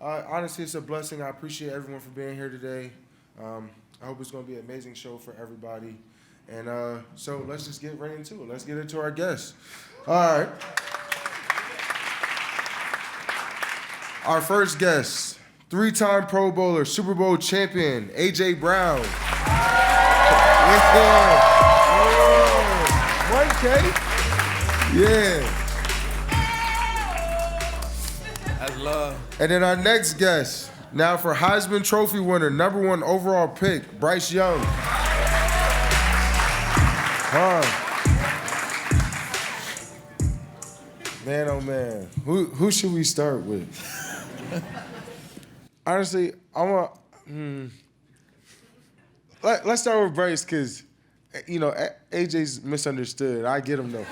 Honestly, it's a blessing. I appreciate everyone for being here today. I hope it's going to be an amazing show for everybody. And so let's just get right into it. Let's get into our guests. All right. Our first guest, 3-time Pro Bowler, Super Bowl champion, A.J. Brown. Yeah. That's love. And then our next guest, now for Heisman Trophy winner, #1 overall pick, Bryce Young. Man, oh man, who should we start with? Honestly, let's start with Bryce because, you know, AJ's misunderstood. I get him though.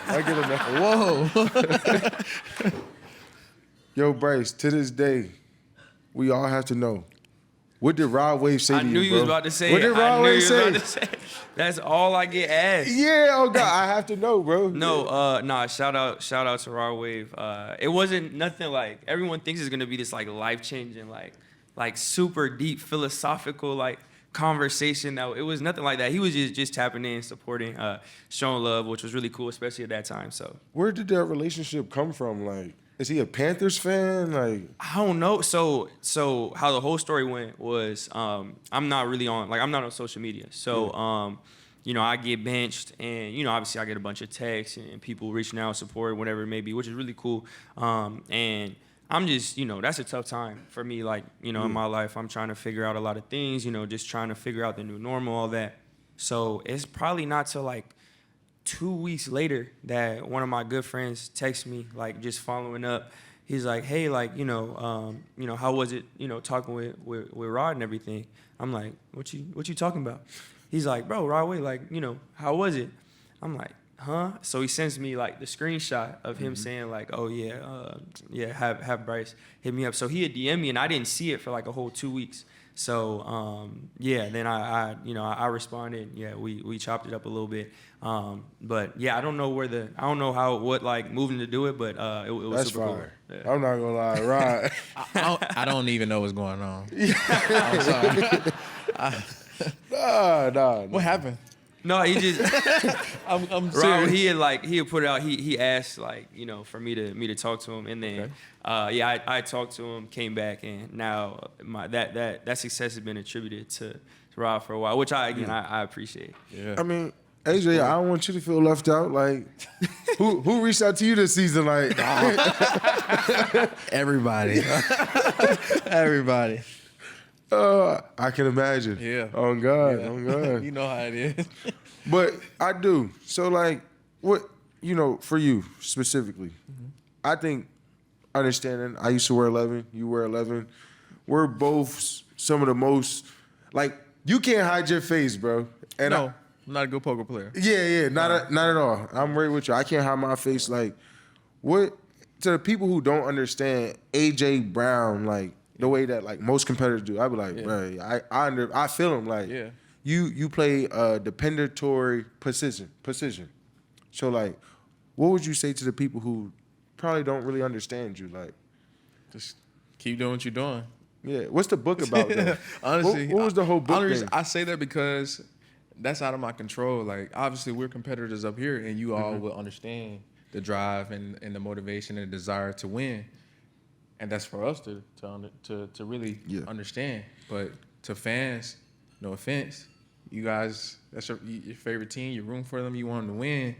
Whoa. Yo, Bryce, to this day, we all have to know. What did Rod Wave say to you, bro? I knew you was about to say What did Rod Wave say? That's all I get asked. Yeah, oh God, I have to know, bro. No, shout out to Rod Wave. It wasn't nothing like everyone thinks it's gonna be this like life-changing, like super deep philosophical like conversation. That it was nothing like that. He was just tapping in, supporting, showing love, which was really cool, especially at that time. So where did that relationship come from? Like, is he a Panthers fan? Like, I don't know. So how the whole story went was I'm not on social media. So you know, I get benched and, you know, obviously I get a bunch of texts and people reaching out, support, whatever it may be, which is really cool. And I'm just, you know, that's a tough time for me. Like, you know, in my life, I'm trying to figure out a lot of things, you know, just trying to figure out the new normal, all that. So it's probably not till like 2 weeks later that one of my good friends texts me, like just following up. He's like, hey, like, you know, how was it, you know, talking with Rod and everything? I'm like, what you talking about? He's like, bro, Rod Wave, like, you know, how was it? I'm like, huh? So he sends me like the screenshot of him saying like, oh yeah, have Bryce hit me up. So he had DM me and I didn't see it for like a whole 2 weeks. So then I responded. Yeah, we chopped it up a little bit. But yeah, I don't know what like moving to do it, but it was that's super fire. Cool. Yeah. I'm not gonna lie, right? I don't even know what's going on. I'm sorry. Nah. What happened? No, he just I'm Rob, serious. he had put it out. He asked like, you know, for me to talk to him, and then I talked to him, came back, and now that success has been attributed to Rob for a while, which I appreciate. Yeah. I mean, AJ, I don't want you to feel left out. Like, who reached out to you this season? Like, Everybody. Everybody. I can imagine. Yeah. On God, Yeah. on God. You know how it is. But I do. So, like, what, you know, for you specifically, I think understanding, I used to wear 11, you wear 11. We're both some of the most, like, you can't hide your face, bro. And No, I'm not a good poker player. Yeah, not at all. I'm right with you. I can't hide my face. Like, what, to the people who don't understand A.J. Brown, like, the way that like most competitors do, I be like, bro, I feel him. Like, you play a dependatory position. So like, what would you say to the people who probably don't really understand you? Like, Just keep doing what you're doing. yeah, what's the book about though? Honestly, what was the whole book honestly, thing? I say that because that's out of my control. Like, obviously, we're competitors up here, and you all will understand the drive and the motivation and the desire to win. And that's for us to really understand. But to fans, no offense, you guys, that's your favorite team. You room for them. You want them to win.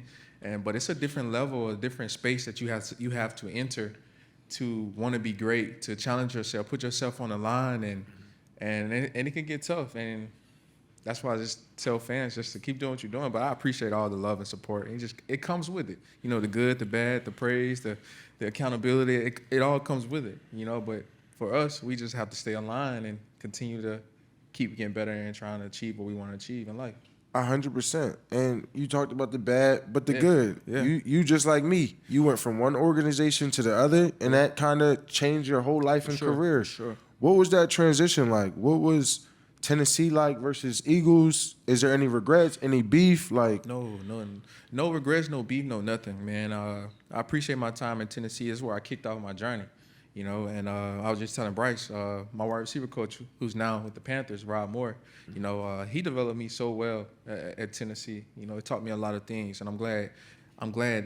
But it's a different level, a different space that you have to enter to want to be great, to challenge yourself, put yourself on the line, and it can get tough. And that's why I just tell fans just to keep doing what you're doing. But I appreciate all the love and support. And it comes with it. You know, the good, the bad, the praise, the accountability, it all comes with it, you know. But for us, we just have to stay aligned and continue to keep getting better and trying to achieve what we want to achieve in life. 100%. And you talked about the bad, but the good. Yeah. You just like me. You went from one organization to the other, and that kind of changed your whole life and career. Sure. What was that transition like? What was Tennessee like versus Eagles? Is there any regrets? Any beef? Like, No regrets, no beef, no nothing, man. I appreciate my time in Tennessee. This is where I kicked off my journey. you know. And I was just telling Bryce, my wide receiver coach, who's now with the Panthers, Rob Moore, you know, he developed me so well at Tennessee. You know, it taught me a lot of things, and I'm glad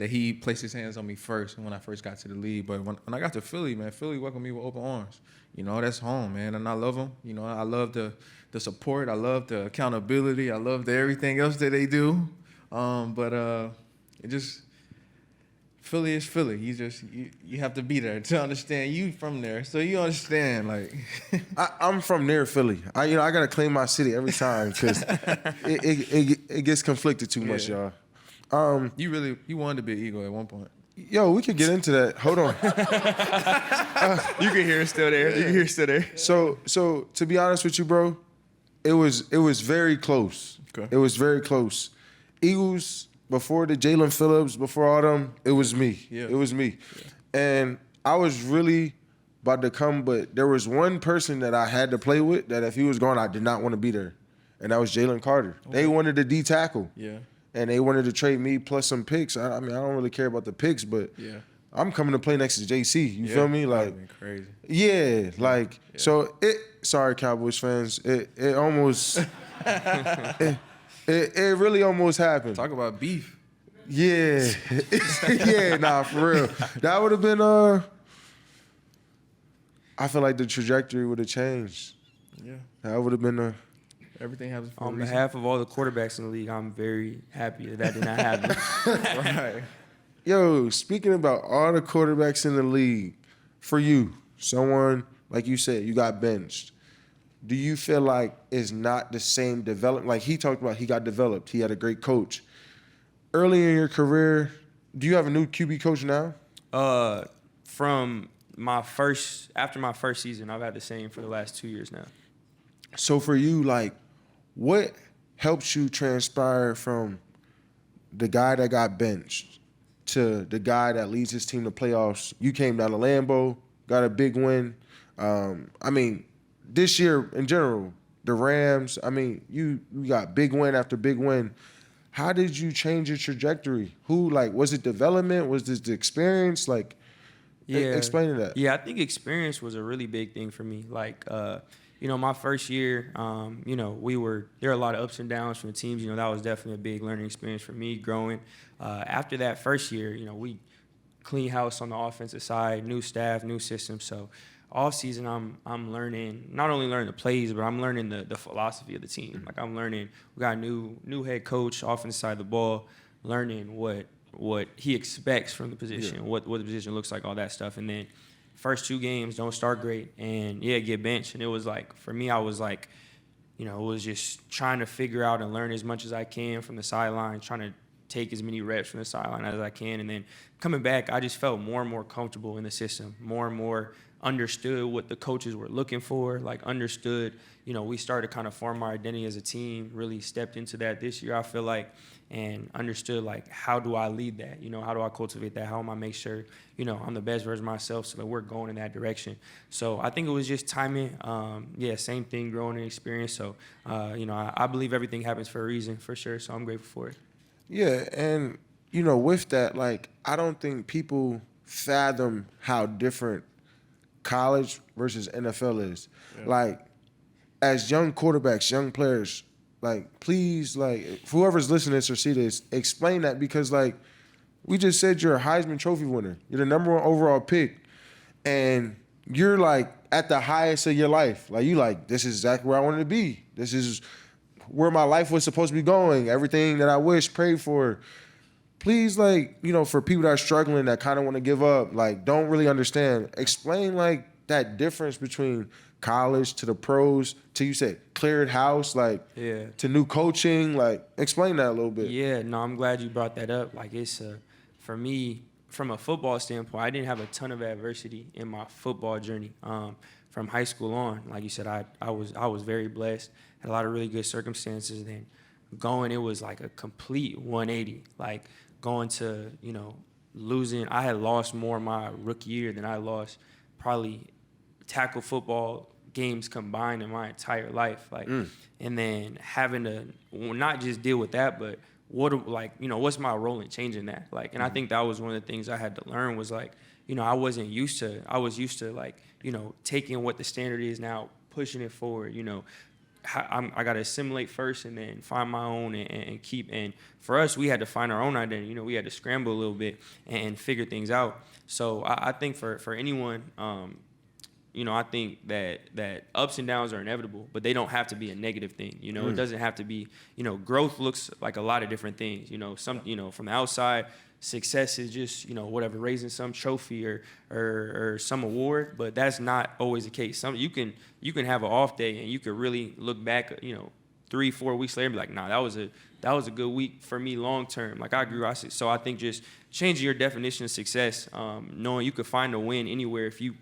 that he placed his hands on me first when I first got to the league. But when I got to Philly, man, Philly welcomed me with open arms. You know, that's home, man, and I love them. You know, I love the support. I love the accountability. I love everything else that they do. It just Philly is Philly. You have to be there to understand. You from there, so you understand. Like, I'm from near Philly. I gotta claim my city every time because it gets conflicted too much, y'all. You wanted to be an Eagle at one point. Yo, we could get into that. Hold on. You can hear it still there. You can hear it still there. So to be honest with you, bro, it was very close. Okay. It was very close. Eagles before the Jalen Phillips, before all them, it was me. Yeah. It was me. Yeah. And I was really about to come, but there was one person that I had to play with that if he was gone, I did not want to be there. And that was Jalen Carter. Okay. They wanted a D tackle. Yeah. And they wanted to trade me plus some picks. I mean, I don't really care about the picks, but I'm coming to play next to JC. You feel me? Like, crazy. Yeah, like so. Sorry, Cowboys fans. It almost it really almost happened. Talk about beef. Yeah, yeah. Nah, for real. That would have been I feel like the trajectory would have changed. Yeah, that would have been Everything happens for a On reason. behalf of all the quarterbacks in the league, I'm very happy that did not happen. Right. Yo, speaking about all the quarterbacks in the league, for you, someone, like you said, you got benched. Do you feel like it's not the same development? Like he talked about, he got developed. He had a great coach. Early in your career, do you have a new QB coach now? After my first season, I've had the same for the last 2 years now. So for you, like, what helps you transpire from the guy that got benched to the guy that leads his team to playoffs? You came down to Lambeau, got a big win. I mean, this year in general, the Rams, I mean, you got big win after big win. How did you change your trajectory? Was it development? Was this the experience? Like, explain that. Yeah, I think experience was a really big thing for me. Like, my first year, there were a lot of ups and downs from the teams. That was definitely a big learning experience for me growing. After that first year, we clean house on the offensive side, new staff, new system. So all season, I'm learning, not only learning the plays, but I'm learning the philosophy of the team. Like I'm learning, we got a new head coach, offensive side of the ball, learning what he expects from the position, what the position looks like, all that stuff. And then first 2 games don't start great and get benched. And it was like, for me, I was like, it was just trying to figure out and learn as much as I can from the sideline, trying to take as many reps from the sideline as I can. And then coming back, I just felt more and more comfortable in the system, more and more understood what the coaches were looking for, understood, we started to kind of form our identity as a team, really stepped into that this year, I feel like, and understood, how do I lead that? How do I cultivate that? How am I make sure, I'm the best version of myself so that we're going in that direction? So I think it was just timing. Same thing, growing in experience. So, I believe everything happens for a reason, for sure. So I'm grateful for it. Yeah, and, with that, I don't think people fathom how different college versus NFL is. Yeah. As young quarterbacks, young players, please, whoever's listening to this or see this, explain that because, we just said you're a Heisman Trophy winner. You're the #1 overall pick, and you're, at the highest of your life. This is exactly where I wanted to be. This is where my life was supposed to be going. Everything that I wish, prayed for. Please, for people that are struggling, that kind of want to give up, don't really understand, explain, that difference between college to the pros to, you said, cleared house, to new coaching, explain that a little bit. Yeah, no, I'm glad you brought that up. It's, for me, from a football standpoint, I didn't have a ton of adversity in my football journey. From high school on, like you said, I was very blessed, had a lot of really good circumstances. Then it was a complete 180, going to, losing. I had lost more my rookie year than I lost probably tackle football games combined in my entire life. And then having to not just deal with that, but what's my role in changing that? And I think that was one of the things I had to learn was I was used to like, taking what the standard is now, pushing it forward, I got to assimilate first and then find my own and keep. And for us, we had to find our own identity. We had to scramble a little bit and figure things out. So I think for anyone, I think that ups and downs are inevitable, but they don't have to be a negative thing. It doesn't have to be, growth looks like a lot of different things. From the outside, success is just, whatever, raising some trophy or some award, but that's not always the case. You can have an off day and you could really look back, 3-4 weeks later and be like, nah, that was a good week for me long term. Like I grew. So I think just changing your definition of success, knowing you could find a win anywhere if you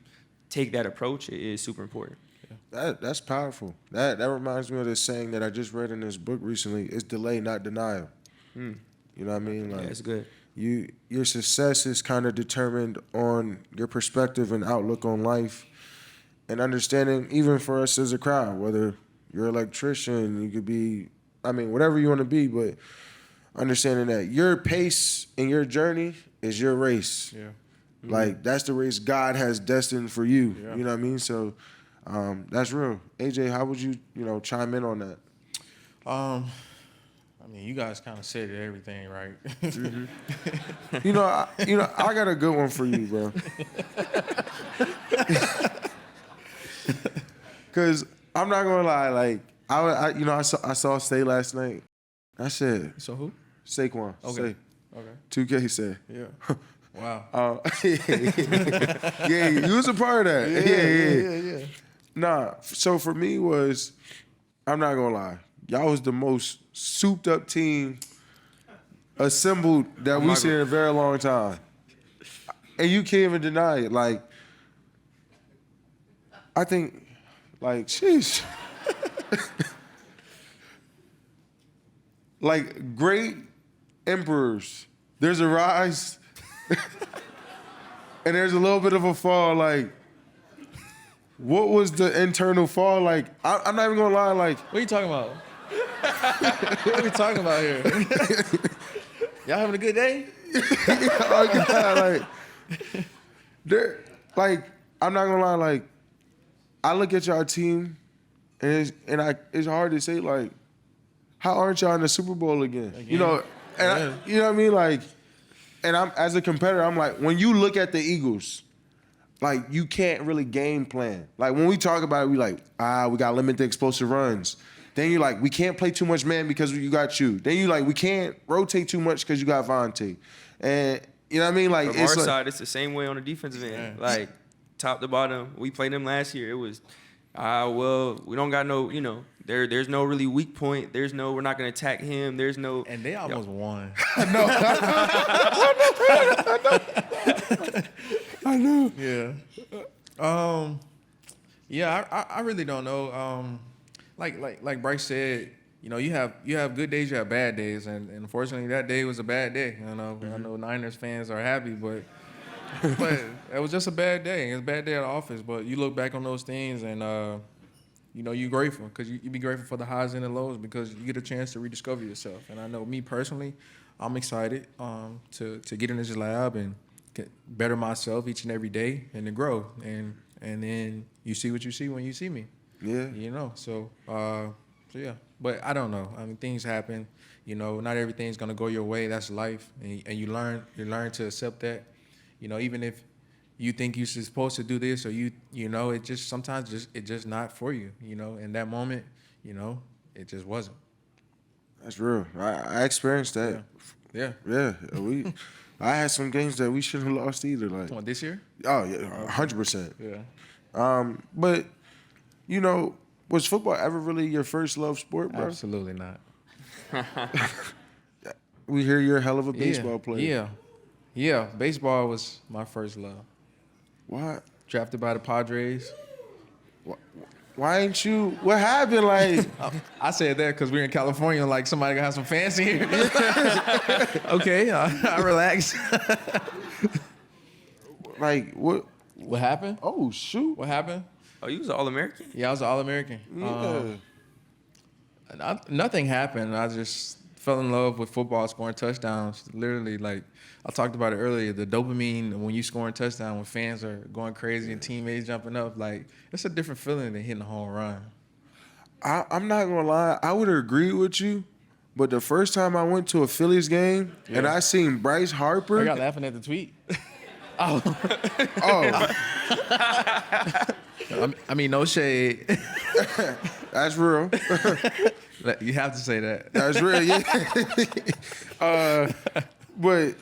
take that approach is super important. That's powerful. That reminds me of this saying that I just read in this book recently. It's delay, not denial. You know what I mean? Like, that's good. Your success is kind of determined on your perspective and outlook on life and understanding, even for us as a crowd, whether you're an electrician, you could be, whatever you want to be, but understanding that your pace and your journey is your race. Yeah. Like, that's the race God has destined for you. Yeah. You know what I mean? So that's real. AJ, how would you, chime in on that? You guys kind of said everything, right? I got a good one for you, bro. Cause I'm not gonna lie, like I saw Stay last night. I said, So who? Saquon. Okay. Say. Okay. 2K said. Yeah. Wow. Yeah, you was a part of that. Yeah. Nah, so for me I'm not gonna lie, y'all was the most souped up team assembled that we've seen in a very long time. And you can't even deny it. Like, I think, like, sheesh. Like, great emperors, there's a rise and there's a little bit of a fall. Like, what was the internal fall? Like, I'm not even gonna lie, like. What are you talking about? What are we talking about here? Y'all having a good day? Oh God, like, I'm not gonna lie, like, I look at y'all team and it's hard to say, like, how aren't y'all in the Super Bowl again? You know what I mean? Like, and I'm, as a competitor, I'm like, when you look at the Eagles, like, you can't really game plan. Like, when we talk about it, we like, we got limited explosive runs. Then you're like, we can't play too much man because you got you. Then you're like, we can't rotate too much because you got Vontae. And you know what I mean? Like, from our side, it's the same way on the defensive end. Yeah. Like, top to bottom, we played them last year. It was, we don't got no, there's no really weak point. We're not going to attack him. There's no. And they almost won. I know. Yeah. Yeah, I really don't know. Like Bryce said, you have good days, you have bad days, and unfortunately that day was a bad day. I know Niners fans are happy, but it was just a bad day. It was a bad day at the office. But you look back on those things, and you're grateful because you be grateful for the highs and the lows because you get a chance to rediscover yourself. And I know me personally, I'm excited to get in this lab and better myself each and every day and to grow. And then you see what you see when you see me. Yeah. So yeah. But I don't know. Things happen. Not everything's gonna go your way. That's life, and you learn to accept that. Even if you think you're supposed to do this, or it just sometimes it's just not for you. In that moment, it just wasn't. That's real. I experienced that. Yeah. I had some games that we shouldn't have lost either. Like, What, this year? Oh yeah, 100%. Yeah. But was football ever really your first love sport, bro? Absolutely not. We hear you're a hell of a baseball player. Yeah. Baseball was my first love. What? Drafted by the Padres. Why ain't you? What happened? Like, I said that because we're in California. Like, somebody gonna have some fans here. Okay, I relax. Like, what? What happened? Oh shoot! What happened? Oh, you was an All-American? Yeah, I was an All-American. Yeah. Nothing happened. I just fell in love with football, scoring touchdowns. Literally, like I talked about it earlier, the dopamine when you scoring touchdown, when fans are going crazy and teammates jumping up, like it's a different feeling than hitting a home run. I'm not gonna lie, I would agree with you, but the first time I went to a Phillies game and I seen Bryce Harper, I got laughing at the tweet. oh, I mean, no shade. that's real. You have to say that. That's real, yeah. But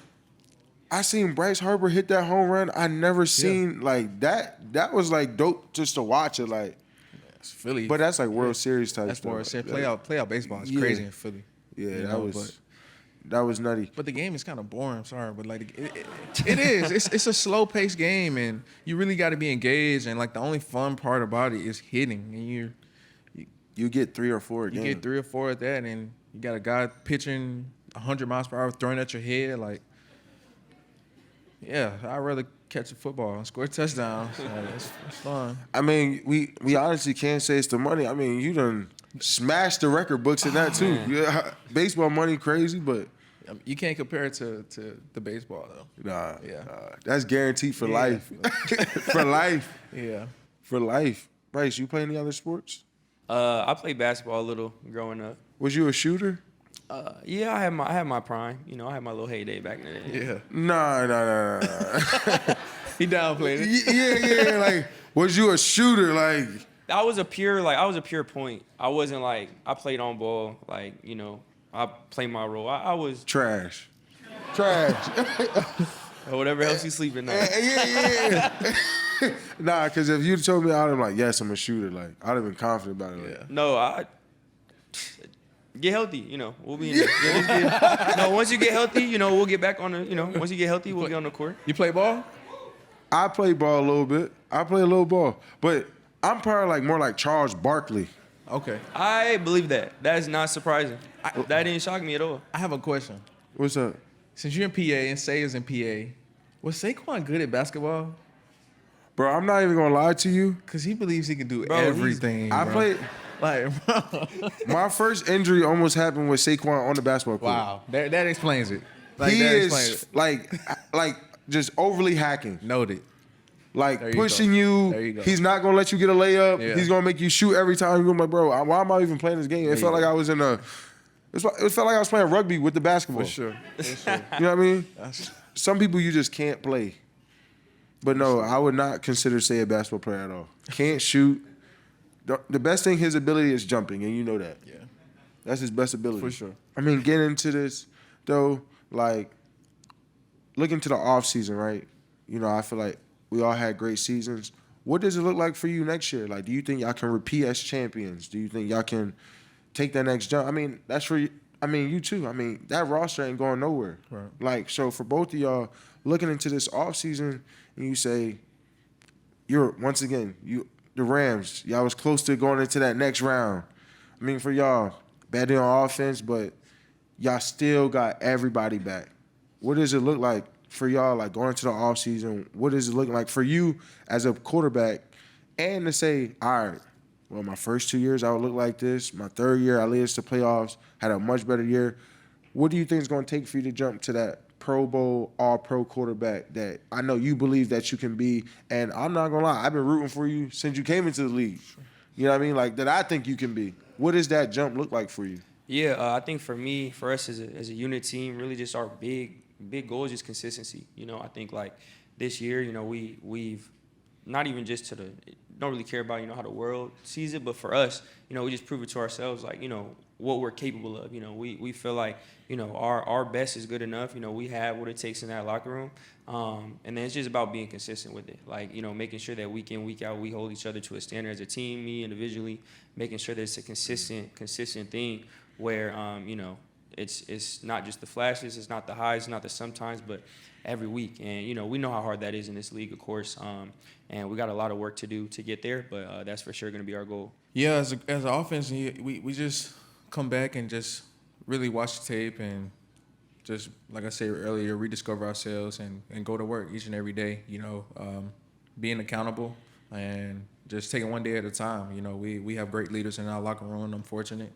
I seen Bryce Harper hit that home run. I never seen like that. That was like dope just to watch it. Like, It's Philly. but that's like World Series type That's stuff. World Series. Playoff baseball is Yeah. crazy in Philly. Yeah, You that know, was nutty. But the game is kind of boring. I'm sorry, but like it is. It's a slow paced game, and you really got to be engaged. And like the only fun part about it is hitting, and You get 3 or 4 a you game. get 3 or 4 at that, and you got a guy pitching 100 miles per hour throwing at your head. Like, yeah, I'd rather catch a football and score touchdowns. It's fun. I mean, we honestly can't say it's the money. I mean, you done smashed the record books in that too. Man. Yeah, baseball money crazy, but You can't compare it to the baseball though. nah, Yeah. that's guaranteed for Yeah. life. For life. Yeah. For life. Bryce, you play any other sports? I played basketball a little growing up. Was you a shooter? Yeah, I had my prime. You know, I had my little heyday back in the day. Yeah. Nah. He downplayed it. yeah. Like, was you a shooter? Like, I was a pure point. I wasn't like I played on ball. Like, you know, I played my role. I was trash. whatever helps you sleep at night. Yeah. Nah, because if you told me, I'd have been like, yes, I'm a shooter. Like, I'd have been confident about it. Like, Yeah. No, I get healthy. You know, we'll be in there. No, once you get healthy, you know, we'll get back on the. You know, once you get healthy, we'll get on the court. You play ball? I play ball a little bit. I play a little ball. But I'm probably like more like Charles Barkley. Okay. I believe that. That is not surprising. That didn't shock me at all. I have a question. What's up? Since you're in PA and Say is in PA, was Saquon good at basketball? Bro, I'm not even going to lie to you. Because he believes he can do Bro, he's- everything. I bro. played. Like, bro. My first injury almost happened with Saquon on the basketball court. Wow. That explains it. Like, He that explains is it. like just overly hacking. Noted. Like There you pushing go. you. There you go. He's not gonna let you get a layup. Yeah. He's gonna make you shoot every time. You're like, bro, why am I even playing this game? It felt like I was in a. It felt like I was playing rugby with the basketball. For sure. You know what I mean? Some people you just can't play. But no, I would not consider Say a basketball player at all. Can't shoot. The best thing his ability is jumping, and you know that. Yeah. That's his best ability. For sure. I mean, getting into this though, like looking to the off season, right? You know, I feel like we all had great seasons. What does it look like for you next year? Like, do you think y'all can repeat as champions? Do you think y'all can take that next jump? I mean, that's for you. I mean, you too. I mean, that roster ain't going nowhere. Right. Like, so for both of y'all looking into this off season, and you say, you're once again, the Rams, y'all was close to going into that next round. I mean, for y'all, bad on offense, but y'all still got everybody back. What does it look like for y'all, like going into the offseason? What is it looking like for you as a quarterback? And to say, all right, well, my first 2 years, I would look like this. My third year, I led us to playoffs, had a much better year. What do you think is going to take for you to jump to that Pro Bowl, all-pro quarterback that I know you believe that you can be? And I'm not going to lie, I've been rooting for you since you came into the league. You know what I mean? Like, that I think you can be. What does that jump look like for you? Yeah, I think for us as a unit team, really just our big goal is just consistency. You know, I think like this year, you know, we've not even just don't really care about, you know, how the world sees it, but for us, you know, we just prove it to ourselves, like, you know, what we're capable of. You know, we feel like, you know, our best is good enough. You know, we have what it takes in that locker room. And then it's just about being consistent with it. Like, you know, making sure that week in, week out, we hold each other to a standard as a team, me individually, making sure that it's a consistent thing where, you know, it's not just the flashes, it's not the highs, it's not the sometimes, but every week. And, you know, we know how hard that is in this league, of course. And we got a lot of work to do to get there, but that's for sure going to be our goal. Yeah, as an offense, we just come back and just really watch the tape and just, like I said earlier, rediscover ourselves and go to work each and every day, you know, being accountable and just taking one day at a time. You know, we have great leaders in our locker room, and I'm fortunate.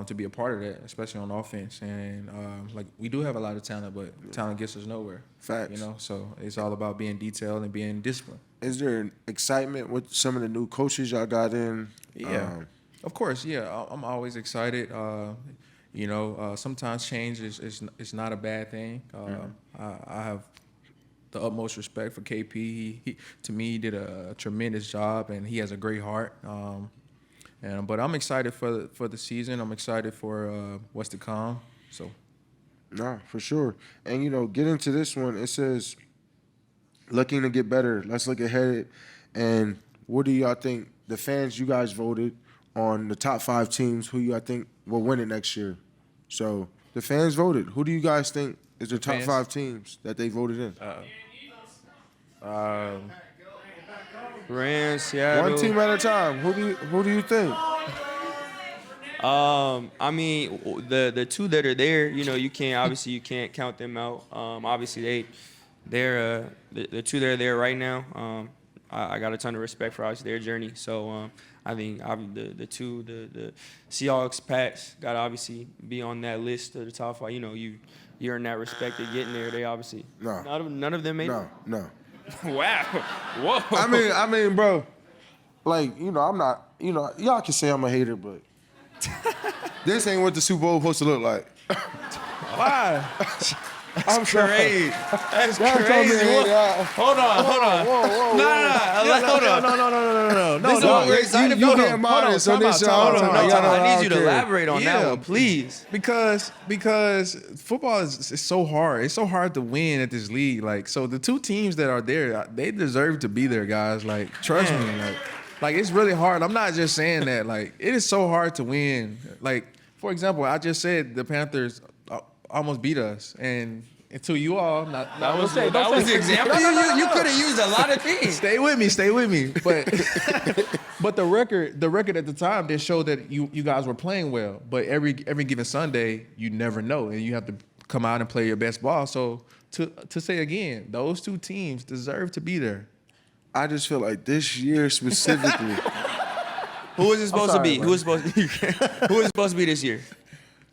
to be a part of that, especially on offense. And like we do have a lot of talent, but talent gets us nowhere. Facts. You know, so it's all about being detailed and being disciplined. Is there excitement with some of the new coaches y'all got in? Yeah, of course. Yeah, I'm always excited. You know, sometimes change is not a bad thing. I have the utmost respect for KP. He to me, he did a tremendous job, and he has a great heart. But I'm excited for the season. I'm excited for what's to come. So, no, for sure. And you know, get into this one. It says, looking to get better. Let's look ahead. And what do y'all think? The fans, you guys voted on the top 5 teams. Who y'all think will win it next year? So the fans voted. Who do you guys think is the top fans? 5 teams that they voted in? Rams, Seattle. One team at a time. Who do you think? I mean, the 2 that are there, you know, you can't count them out. Obviously they're the 2 that are there right now. I got a ton of respect for obviously their journey. So I think the 2, the Seahawks, Pats, got to obviously be on that list of the top 5. You know, you earn that respect of getting there. They obviously none of them made it. No. Wow. Whoa. I mean, bro, like, you know, I'm not, you know, y'all can say I'm a hater, but this ain't what the Super Bowl supposed to look like. Why? I'm crazy. That's crazy. Hold on. Whoa. No. This is what we're excited you about. getting modest, so this Hold on. I need you to care. elaborate on that one, please. Because football is so hard. It's so hard to win at this league. Like, so the 2 teams that are there, they deserve to be there, guys. Like, trust me. Like it's really hard. I'm not just saying that. Like, it is so hard to win. Like, for example, I just said the Panthers almost beat us, and to you all, that was the example. You could have used a lot of things. Stay with me. But the record at the time did show that you guys were playing well. But every given Sunday, you never know, and you have to come out and play your best ball. So to say again, those 2 teams deserve to be there. I just feel like this year specifically. Who was it supposed to be? Who was supposed to be this year?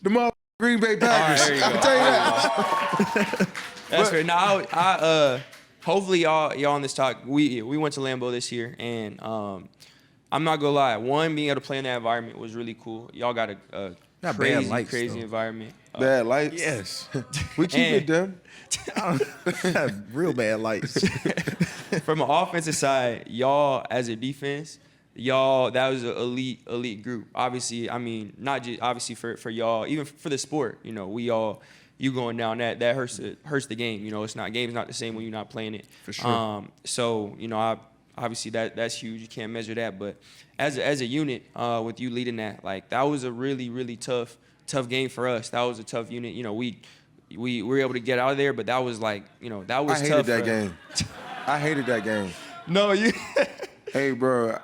The mother Green Bay Packers. Right, I'll tell you that. That's fair. Now, hopefully y'all on this talk. We went to Lambeau this year, and I'm not gonna lie. One, being able to play in that environment was really cool. Y'all got a crazy environment. Bad lights. Yes. We keep it them. Real bad lights. From an offensive side, y'all as a defense, that was an elite group. Obviously, I mean, not just obviously for y'all, even for the sport. You know, you going down that hurts the game. You know, game's not the same when you're not playing it. For sure. So you know, obviously that's huge. You can't measure that, but as a unit, with you leading that, like that was a really tough game for us. That was a tough unit. You know, we were able to get out of there, but that was like, you know, that was tough. I hated that game. No, you. Hey, bro,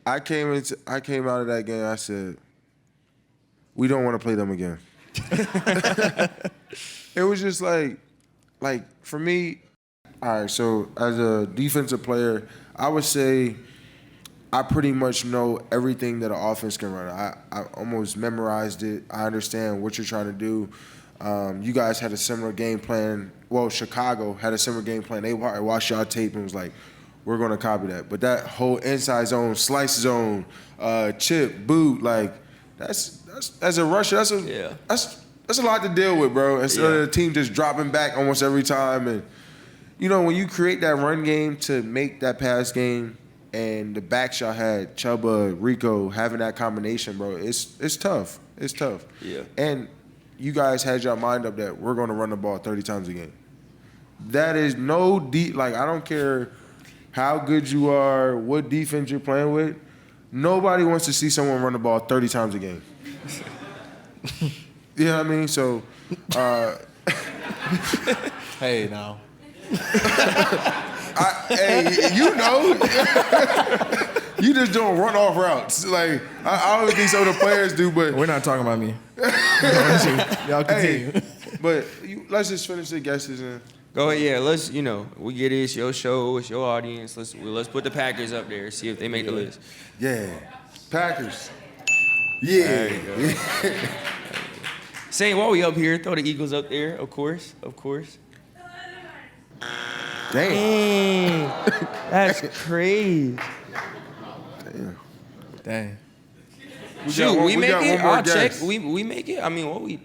I came out of that game. I said, we don't want to play them again. It was just like for me. All right, so as a defensive player, I would say I pretty much know everything that an offense can run. I almost memorized it. I understand what you're trying to do. You guys had a similar game plan. Well, Chicago had a similar game plan. They watched y'all tape and was like, we're going to copy that. But that whole inside zone, slice zone, chip, boot, like that's as a rusher, that's a lot to deal with, bro. Instead of the team just dropping back almost every time. And, you know, when you create that run game to make that pass game and the backs y'all had, Chuba, Rico, having that combination, bro, it's tough. It's tough. Yeah. And you guys had your mind up that we're going to run the ball 30 times a game. That is no like, I don't care how good you are, what defense you're playing with. Nobody wants to see someone run the ball 30 times a game. You know what I mean? So, Hey, now. Hey, you know. You just don't run off routes. Like, I don't think some of the players do, but. We're not talking about me. Y'all continue. Hey, but let's just finish the guesses and. Go ahead, yeah. Let's, you know, we get it. It's your show. It's your audience. Let's put the Packers up there. See if they make the list. Yeah, Packers. Yeah. Say while we up here, throw the Eagles up there, of course. Damn. That's crazy. Dang. Shoot, we make got it. one more I'll check. guess. We make it. I mean, what We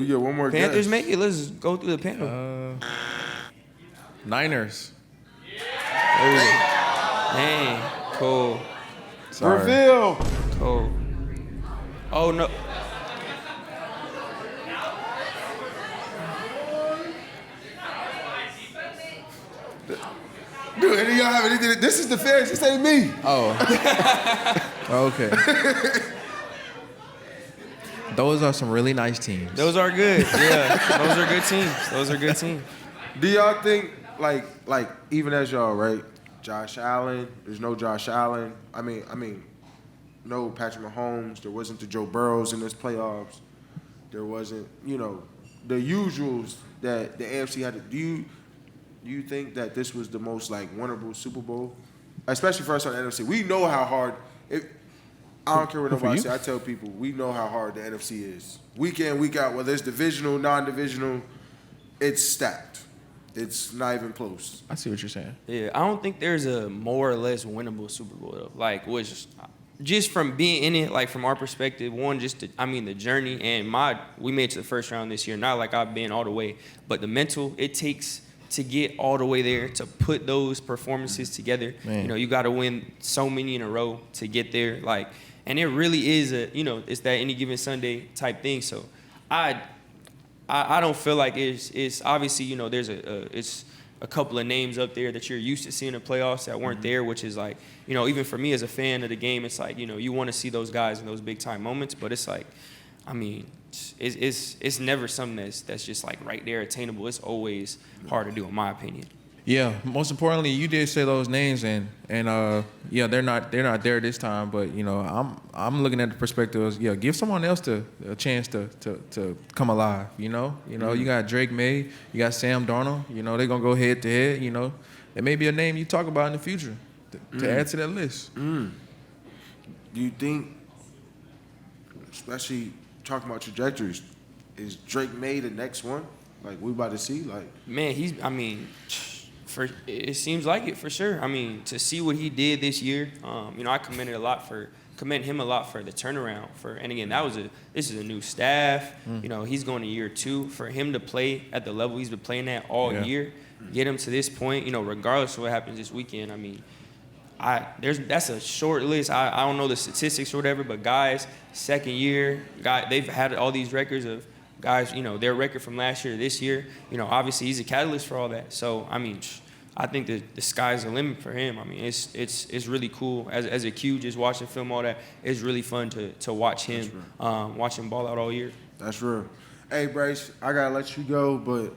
get one more Panthers guess. make it? Let's go through the panel. Niners. Dang, cool. Sorry. Reveal. Cool. Oh no. Dude, any of y'all have anything? This is the fans. This ain't me. Oh. Okay. Those are some really nice teams. Those are good. Yeah, those are good teams. Do y'all think, like even as y'all, right? Josh Allen. There's no Josh Allen. I mean, no Patrick Mahomes. There wasn't the Joe Burrows in this playoffs. There wasn't, the usuals that the AFC had to do. Do you think that this was the most winnable Super Bowl, especially for us on the NFC? We know how hard. I don't care what nobody says. I tell people we know how hard the NFC is. Week in, week out, whether it's divisional, non-divisional, it's stacked. It's not even close. I see what you're saying. Yeah, I don't think there's a more or less winnable Super Bowl though. Just from being in it, from our perspective, one, the journey and we made it to the first round this year. Not like I've been all the way, but the mental it takes to get all the way there, to put those performances together. Man. You got to win so many in a row to get there. And it really is it's that any given Sunday type thing. So I don't feel like it's obviously, there's it's a couple of names up there that you're used to seeing in the playoffs that weren't there, which is even for me as a fan of the game, it's you want to see those guys in those big time moments, but it's it's never something that's just right there attainable. It's always hard to do, in my opinion. Yeah, most importantly, you did say those names, and yeah, they're not there this time. But I'm looking at the perspective of give someone else a chance to come alive. You got Drake May, you got Sam Darnold. They're gonna go head to head. There may be a name you talk about in the future to add to that list. Do you think, especially talking about trajectories, is Drake May the next one? We about to see? Man, it seems like it for sure. To see what he did this year, I commend him a lot for the turnaround. And again, this is a new staff. He's going to year 2. For him to play at the level he's been playing at all year, get him to this point, regardless of what happens this weekend. That's a short list. I don't know the statistics or whatever, but guys, second year, they've had all these records of guys, their record from last year to this year. Obviously he's a catalyst for all that. So I think that the sky's the limit for him. It's really cool as a Q, just watching film, all that. It's really fun to watch him ball out all year. That's real. Hey Bryce, I gotta let you go, but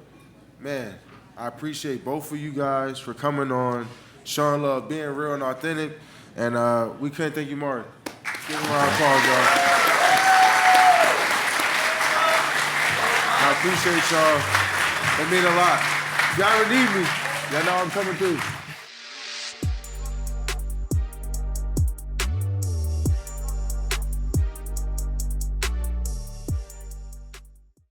man, I appreciate both of you guys for coming on, showing love, being real and authentic, and we couldn't thank you more. Give them a round of applause, y'all. I appreciate y'all. It means a lot. If y'all ever need me, y'all know I'm coming through.